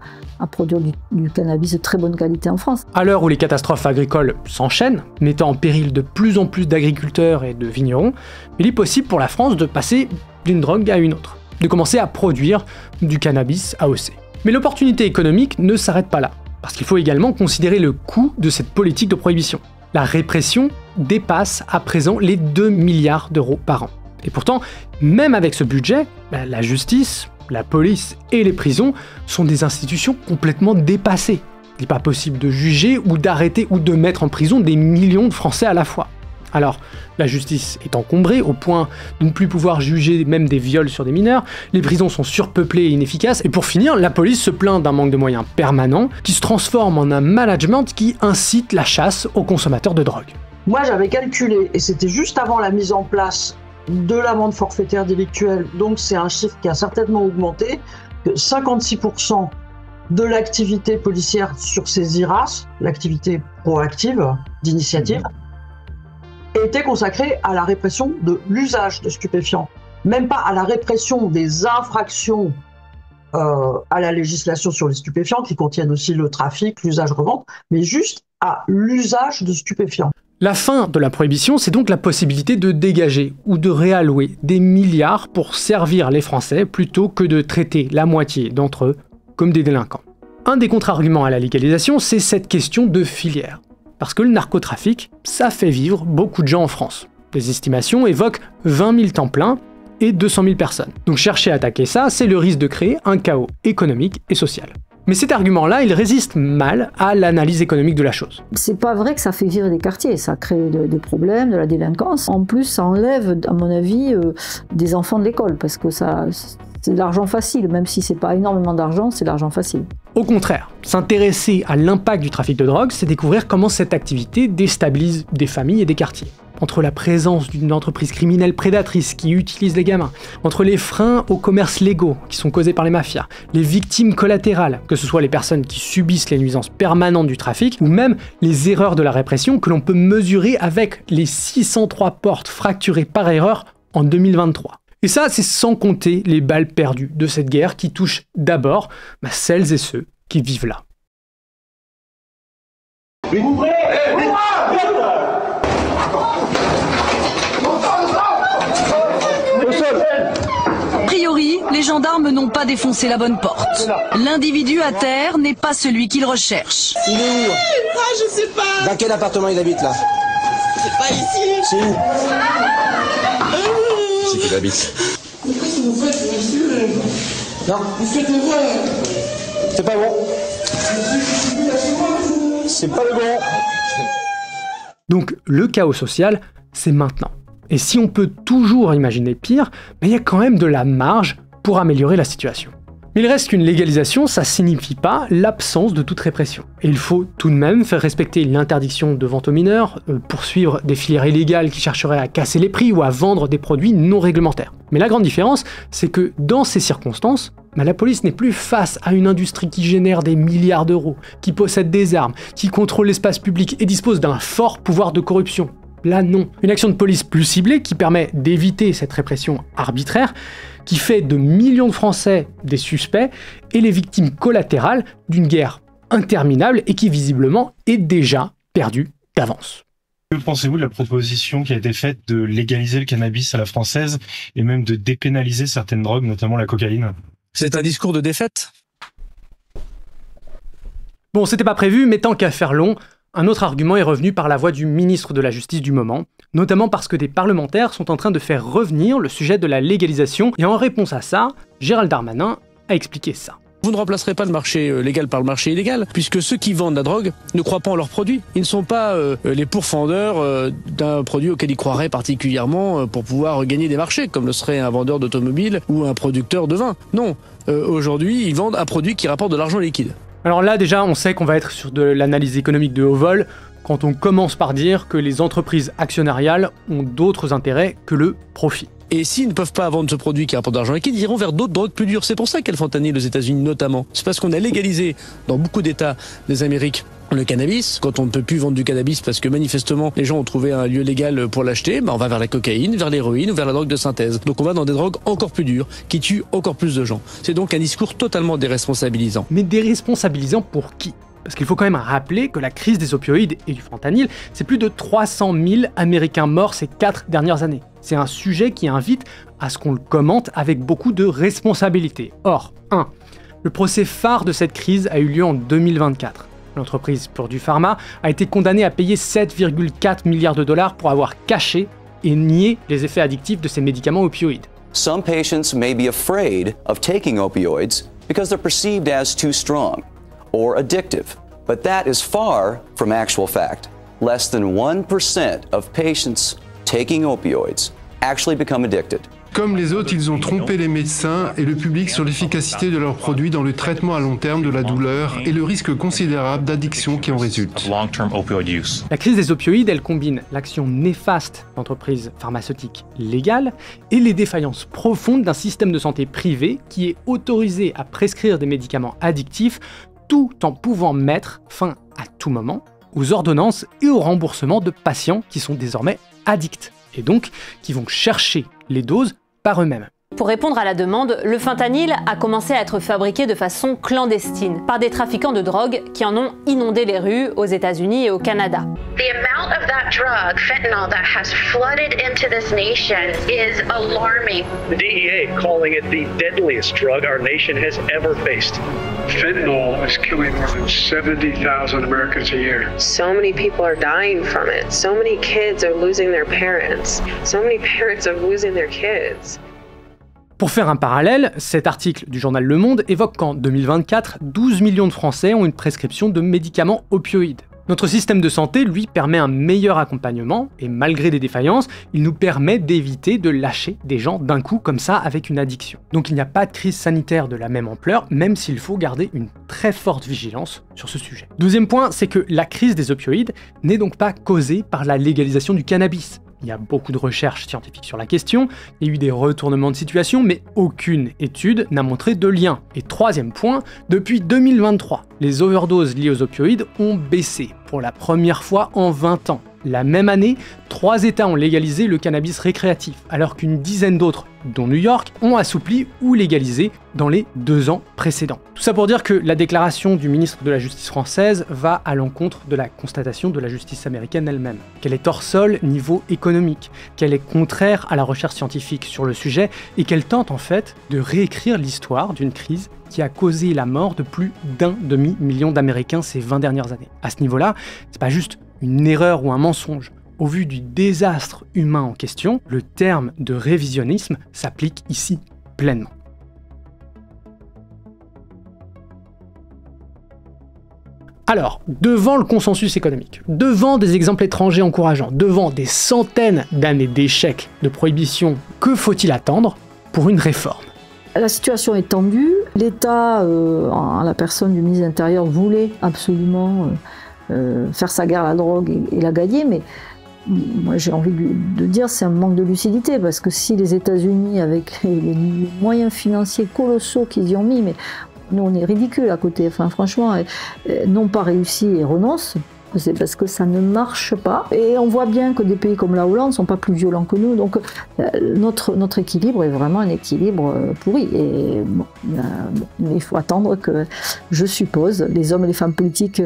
produire du cannabis de très bonne qualité en France. À l'heure où les catastrophes agricoles s'enchaînent, mettant en péril de plus en plus d'agriculteurs et de vignerons, il est possible pour la France de passer d'une drogue à une autre, de commencer à produire du cannabis AOC. Mais l'opportunité économique ne s'arrête pas là, parce qu'il faut également considérer le coût de cette politique de prohibition. La répression dépasse à présent les 2 milliards d'euros par an. Et pourtant, même avec ce budget, la justice, la police et les prisons sont des institutions complètement dépassées. Il n'est pas possible de juger ou d'arrêter ou de mettre en prison des millions de Français à la fois. Alors, la justice est encombrée au point de ne plus pouvoir juger même des viols sur des mineurs, les prisons sont surpeuplées et inefficaces, et pour finir, la police se plaint d'un manque de moyens permanent qui se transforme en un management qui incite la chasse aux consommateurs de drogue. Moi, j'avais calculé, et c'était juste avant la mise en place de l'amende forfaitaire délictuelle, donc c'est un chiffre qui a certainement augmenté, que 56% de l'activité policière sur ces IRAS, l'activité proactive, d'initiative, était consacrée à la répression de l'usage de stupéfiants. Même pas à la répression des infractions à la législation sur les stupéfiants, qui contiennent aussi le trafic, l'usage-revente, mais juste à l'usage de stupéfiants. La fin de la prohibition, c'est donc la possibilité de dégager ou de réallouer des milliards pour servir les Français plutôt que de traiter la moitié d'entre eux comme des délinquants. Un des contre-arguments à la légalisation, c'est cette question de filière. Parce que le narcotrafic, ça fait vivre beaucoup de gens en France. Les estimations évoquent 20 000 temps plein et 200 000 personnes. Donc chercher à attaquer ça, c'est le risque de créer un chaos économique et social. Mais cet argument-là, il résiste mal à l'analyse économique de la chose. C'est pas vrai que ça fait vivre des quartiers, ça crée des problèmes, de la délinquance. En plus, ça enlève, à mon avis, des enfants de l'école, parce que c'est de l'argent facile, même si c'est pas énormément d'argent, c'est de l'argent facile. Au contraire, s'intéresser à l'impact du trafic de drogue, c'est découvrir comment cette activité déstabilise des familles et des quartiers. Entre la présence d'une entreprise criminelle prédatrice qui utilise les gamins, entre les freins aux commerces légaux qui sont causés par les mafias, les victimes collatérales, que ce soit les personnes qui subissent les nuisances permanentes du trafic, ou même les erreurs de la répression que l'on peut mesurer avec les 603 portes fracturées par erreur en 2023. Et ça, c'est sans compter les balles perdues de cette guerre qui touche d'abord celles et ceux qui vivent là. A priori, les gendarmes n'ont pas défoncé la bonne porte. L'individu à terre n'est pas celui qu'ils recherchent. Il est où? Ah, je sais pas. Dans quel appartement il habite là? C'est pas ici. C'est où? C'est qu'il habite. Qu'est-ce que vous faites, monsieur? Non. Vous faites le quoi? C'est pas bon. C'est pas le bon. Donc le chaos social, c'est maintenant. Et si on peut toujours imaginer pire, il y a quand même de la marge pour améliorer la situation. Mais il reste qu'une légalisation, ça signifie pas l'absence de toute répression. Et il faut tout de même faire respecter l'interdiction de vente aux mineurs, poursuivre des filières illégales qui chercheraient à casser les prix ou à vendre des produits non réglementaires. Mais la grande différence, c'est que dans ces circonstances, la police n'est plus face à une industrie qui génère des milliards d'euros, qui possède des armes, qui contrôle l'espace public et dispose d'un fort pouvoir de corruption. Là, non. Une action de police plus ciblée qui permet d'éviter cette répression arbitraire, qui fait de millions de Français des suspects et les victimes collatérales d'une guerre interminable et qui visiblement est déjà perdue d'avance. Que pensez-vous de la proposition qui a été faite de légaliser le cannabis à la française et même de dépénaliser certaines drogues, notamment la cocaïne? C'est un discours de défaite. Bon, c'était pas prévu, mais tant qu'à faire long, un autre argument est revenu par la voix du ministre de la Justice du moment, notamment parce que des parlementaires sont en train de faire revenir le sujet de la légalisation, et en réponse à ça, Gérald Darmanin a expliqué ça. Vous ne remplacerez pas le marché légal par le marché illégal, puisque ceux qui vendent la drogue ne croient pas en leurs produits. Ils ne sont pas les pourfendeurs d'un produit auquel ils croiraient particulièrement pour pouvoir gagner des marchés, comme le serait un vendeur d'automobile ou un producteur de vin. Non, aujourd'hui, ils vendent un produit qui rapporte de l'argent liquide. Alors là, déjà, on sait qu'on va être sur de l'analyse économique de haut vol quand on commence par dire que les entreprises actionnariales ont d'autres intérêts que le profit. Et s'ils ne peuvent pas vendre ce produit qui rapporte de l'argent liquide, ils iront vers d'autres drogues plus dures. C'est pour ça qu'elle fentanyl aux États-Unis notamment. C'est parce qu'on a légalisé dans beaucoup d'États des Amériques le cannabis. Quand on ne peut plus vendre du cannabis parce que manifestement les gens ont trouvé un lieu légal pour l'acheter, on va vers la cocaïne, vers l'héroïne ou vers la drogue de synthèse. Donc on va dans des drogues encore plus dures qui tuent encore plus de gens. C'est donc un discours totalement déresponsabilisant. Mais déresponsabilisant pour qui ? Parce qu'il faut quand même rappeler que la crise des opioïdes et du fentanyl, c'est plus de 300 000 Américains morts ces 4 dernières années. C'est un sujet qui invite à ce qu'on le commente avec beaucoup de responsabilité. Or, 1. Le procès phare de cette crise a eu lieu en 2024. L'entreprise Purdue Pharma a été condamnée à payer 7,4 milliards de dollars pour avoir caché et nié les effets addictifs de ces médicaments opioïdes. Some patients may be afraid of taking opioids because they're perceived as too strong or addictive, but that is far from actual fact. Less than 1% of patients taking opioids actually become addicted. Comme les autres, ils ont trompé les médecins et le public sur l'efficacité de leurs produits dans le traitement à long terme de la douleur et le risque considérable d'addiction qui en résulte. La crise des opioïdes, elle combine l'action néfaste d'entreprises pharmaceutiques légales et les défaillances profondes d'un système de santé privé qui est autorisé à prescrire des médicaments addictifs tout en pouvant mettre fin à tout moment aux ordonnances et au remboursement de patients qui sont désormais addicts et donc qui vont chercher les doses par eux-mêmes. Pour répondre à la demande, le fentanyl a commencé à être fabriqué de façon clandestine par des trafiquants de drogue qui en ont inondé les rues aux États-Unis et au Canada. The amount amount of that drug, fentanyl, that has flooded into this nation is alarming. The DEA calling it the deadliest drug our nation has ever faced. Fentanyl is killing more than 70,000 Americans a year. So many people are dying from it. So many kids are losing their parents. So many parents are losing their kids. Pour faire un parallèle, cet article du journal Le Monde évoque qu'en 2024, 12 millions de Français ont une prescription de médicaments opioïdes. Notre système de santé, lui, permet un meilleur accompagnement, et malgré des défaillances, il nous permet d'éviter de lâcher des gens d'un coup comme ça avec une addiction. Donc il n'y a pas de crise sanitaire de la même ampleur, même s'il faut garder une très forte vigilance sur ce sujet. Deuxième point, c'est que la crise des opioïdes n'est donc pas causée par la légalisation du cannabis. Il y a beaucoup de recherches scientifiques sur la question, il y a eu des retournements de situation, mais aucune étude n'a montré de lien. Et troisième point, depuis 2023, les overdoses liées aux opioïdes ont baissé pour la première fois en 20 ans. La même année, 3 États ont légalisé le cannabis récréatif, alors qu'une dizaine d'autres, dont New York, ont assoupli ou légalisé dans les 2 ans précédents. Tout ça pour dire que la déclaration du ministre de la Justice française va à l'encontre de la constatation de la justice américaine elle-même, qu'elle est hors sol niveau économique, qu'elle est contraire à la recherche scientifique sur le sujet et qu'elle tente en fait de réécrire l'histoire d'une crise qui a causé la mort de plus d'1 demi-million d'Américains ces 20 dernières années. À ce niveau-là, c'est pas juste une erreur ou un mensonge. Au vu du désastre humain en question, le terme de révisionnisme s'applique ici pleinement. Alors, devant le consensus économique, devant des exemples étrangers encourageants, devant des centaines d'années d'échecs de prohibition, que faut-il attendre pour une réforme ? La situation est tendue. L'État, en la personne du ministre de l'Intérieur, voulait absolument faire sa guerre à la drogue et la gagner, mais moi j'ai envie de dire c'est un manque de lucidité, parce que si les États-Unis, avec les moyens financiers colossaux qu'ils y ont mis, mais nous on est ridicule à côté, enfin franchement, n'ont pas réussi et renoncent, c'est parce que ça ne marche pas. Et on voit bien que des pays comme la Hollande ne sont pas plus violents que nous, donc notre équilibre est vraiment un équilibre pourri. Et bon, il faut attendre que, je suppose, les hommes et les femmes politiques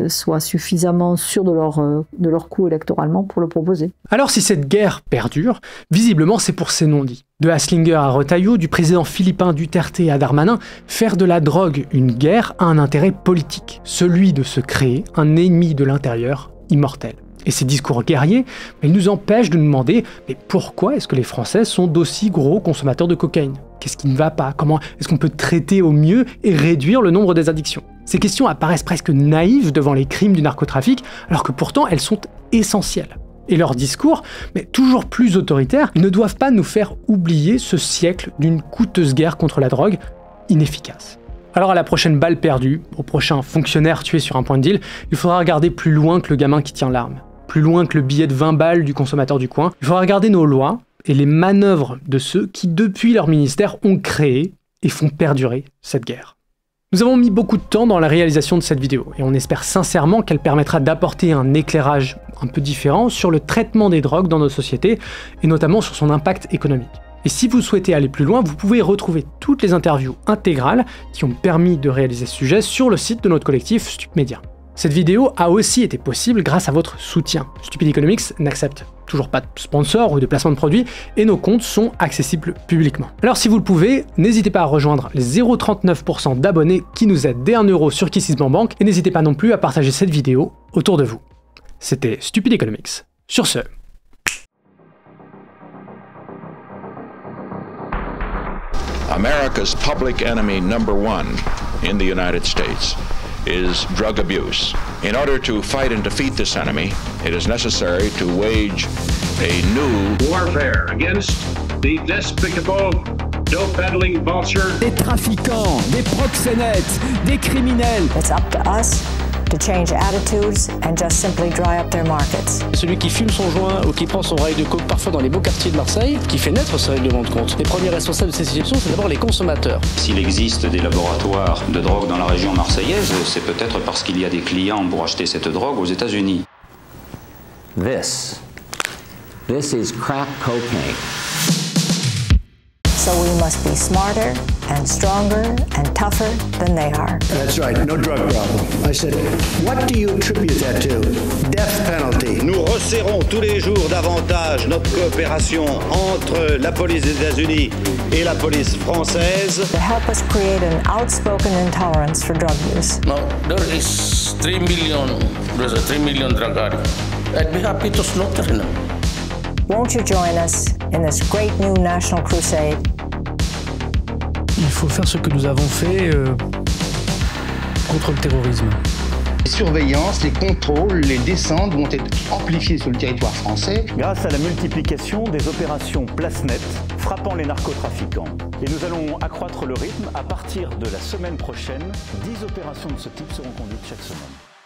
soient suffisamment sûrs de leur coup électoralement pour le proposer. Alors si cette guerre perdure, visiblement c'est pour ces non-dits. De Haslinger à Retailleau, du président philippin Duterte à Darmanin, faire de la drogue une guerre a un intérêt politique, celui de se créer un ennemi de l'intérieur immortel. Et ces discours guerriers, ils nous empêchent de nous demander mais pourquoi est-ce que les Français sont d'aussi gros consommateurs de cocaïne ? Qu'est-ce qui ne va pas ? Comment est-ce qu'on peut traiter au mieux et réduire le nombre des addictions ? Ces questions apparaissent presque naïves devant les crimes du narcotrafic, alors que pourtant elles sont essentielles. Et leurs discours, mais toujours plus autoritaires, ne doivent pas nous faire oublier ce siècle d'une coûteuse guerre contre la drogue, inefficace. Alors à la prochaine balle perdue, au prochain fonctionnaire tué sur un point de deal, il faudra regarder plus loin que le gamin qui tient l'arme, plus loin que le billet de 20 balles du consommateur du coin. Il faudra regarder nos lois et les manœuvres de ceux qui, depuis leur ministère, ont créé et font perdurer cette guerre. Nous avons mis beaucoup de temps dans la réalisation de cette vidéo et on espère sincèrement qu'elle permettra d'apporter un éclairage un peu différent sur le traitement des drogues dans nos sociétés et notamment sur son impact économique. Et si vous souhaitez aller plus loin, vous pouvez retrouver toutes les interviews intégrales qui ont permis de réaliser ce sujet sur le site de notre collectif StupMedia. Cette vidéo a aussi été possible grâce à votre soutien. Stupid Economics n'accepte toujours pas de sponsors ou de placement de produits et nos comptes sont accessibles publiquement. Alors si vous le pouvez, n'hésitez pas à rejoindre les 0,39% d'abonnés qui nous aident dès 1 € sur KissKissBankBank et n'hésitez pas non plus à partager cette vidéo autour de vous. C'était Stupid Economics. Sur ce... America's public enemy number one in the United States is drug abuse. In order to fight and defeat this enemy, it is necessary to wage a new warfare against the despicable dope-peddling vulture. Des trafiquants, des proxénètes, des criminels. It's up to us to change attitudes and just simply dry up their markets. Celui qui fume son joint ou qui prend son rail de coke parfois dans les beaux quartiers de Marseille, qui fait naître ce règlement de compte. Les premiers responsables de ces situations, c'est d'abord les consommateurs. S'il existe des laboratoires de drogue dans la région marseillaise, c'est peut-être parce qu'il y a des clients pour acheter cette drogue aux États-Unis. This is crack cocaine. So we must be smarter and stronger and tougher than they are. That's right, no drug problem. I said, what do you attribute that to? Death penalty. Nous resserrons tous les jours davantage notre coopération entre la police des États-Unis et la police française. To help us create an outspoken intolerance for drug use. Now, there is 3 million drug addicts. I'd be happy to slaughter them. Won't you join us in this great new national crusade? Il faut faire ce que nous avons fait contre le terrorisme. Les surveillances, les contrôles, les descentes vont être amplifiés sur le territoire français. Grâce à la multiplication des opérations Place Nette frappant les narcotrafiquants. Et nous allons accroître le rythme. À partir de la semaine prochaine, 10 opérations de ce type seront conduites chaque semaine.